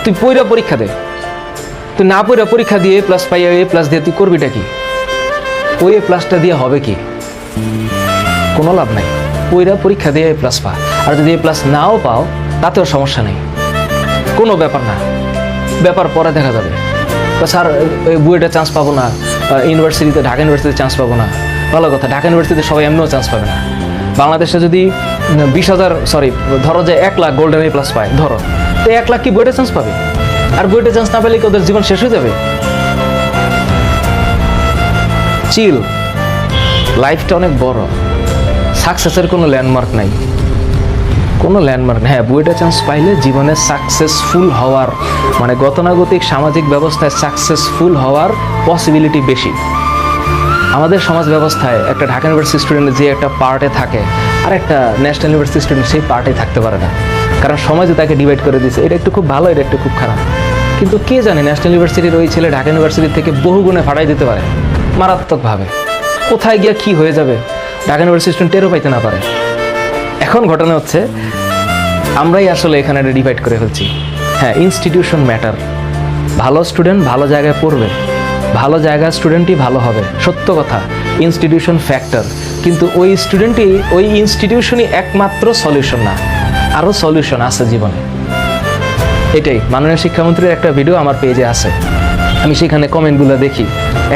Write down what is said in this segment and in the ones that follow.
তুই পইরা পরীক্ষা দে, তুই না পইরা পরীক্ষা দিয়ে এ প্লাস পাইয়া এ প্লাস দিয়ে তুই করবিটা কি? ওই এ প্লাসটা দিয়ে হবে কি? কোনো লাভ নাই। পইরা পরীক্ষা দিয়ে এ প্লাস পা, আর যদি এ প্লাস নাও পাও তাতেও সমস্যা নেই, কোনো ব্যাপার না, ব্যাপার পরে দেখা যাবে। স্যার বুয়েটে চান্স পাবো না, ইউনিভার্সিটিতে ঢাকা ইউনিভার্সিটিতে চান্স পাবো না, ভালো কথা, ঢাকা ইউনিভার্সিটিতে সবাই এমনিও চান্স পাবে না। বাংলাদেশে যদি 20,000 ধরো যে 1 লাখ গোল্ডেন এ প্লাস পায়, ধরো তো 1 লাখ কি বুয়েটে চান্স পাবে? আর বুয়েটে চান্স না পেলে কি ওদের জীবন শেষ হয়ে যাবে? চিল, লাইফটা অনেক বড়, সাকসেসের কোনো ল্যান্ডমার্ক নাই, কোনো ল্যান্ডমার্ক নেই। হ্যাঁ, বুয়েটে চান্স পাইলে জীবনে সাকসেসফুল হওয়ার মানে গতানুগতিক সামাজিক ব্যবস্থায় সাকসেসফুল হওয়ার পসিবিলিটি বেশি। আমাদের সমাজ ব্যবস্থায় একটা ঢাকা ইউনিভার্সিটি স্টুডেন্ট যে একটা পার্টে থাকে আর একটা ন্যাশনাল ইউনিভার্সিটি স্টুডেন্ট সেই পার্টে থাকতে পারে না, কারণ সমাজে তাকে ডিভাইড করে দিয়েছে। এটা একটু খুব ভালো, এটা একটু খুব খারাপ। কিন্তু কে জানে ন্যাশনাল ইউনিভার্সিটির ওই ছেলে ঢাকা ইউনিভার্সিটির থেকে বহু গুণে ফাটাই দিতে পারে মারাত্মকভাবে। কোথায় গিয়ে কি হয়ে যাবে ঢাকা ইউনিভার্সিটি স্টুডেন্ট টেরও পাইতে না পারে। এখন ঘটনা হচ্ছে আমরাই আসলে এখানে ডিভাইড করে ফেলছি। হ্যাঁ, ইনস্টিটিউশন ম্যাটার। ভালো স্টুডেন্ট ভালো জায়গায় পড়বে, ভালো জায়গায় স্টুডেন্টই ভালো হবে, সত্য কথা। ইনস্টিটিউশন ফ্যাক্টর, কিন্তু ওই স্টুডেন্টই ওই ইনস্টিটিউশনই একমাত্র সলিউশন না, আরও সলিউশন আছে জীবনে। এটাই মাননীয় শিক্ষামন্ত্রীর একটা ভিডিও আমার পেজে আছে, আমি সেখানে কমেন্টগুলো দেখি,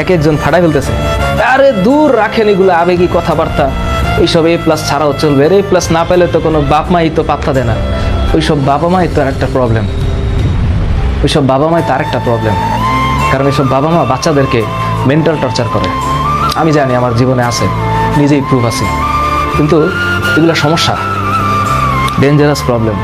এক একজন ফাটাই ফেলতেছে, আরে দূর রাখেন এগুলো আবেগী কথাবার্তা, এইসব এ প্লাস ছাড়াও চলবে, এ প্লাস না পেলে তো কোনো বাপ মাই তো পাত্তা দেয় না। ওইসব বাবা মাই তো আর একটা প্রবলেম, ওইসব বাবা মাই তার একটা প্রবলেম, কারণ এইসব বাবা মা বাচ্চাদেরকে মেন্টাল টর্চার করে। আমি জানি, আমার জীবনে আছে, নিজেই প্রুফ আছে, কিন্তু এগুলো সমস্যা, ডেঞ্জারাস প্রবলেম।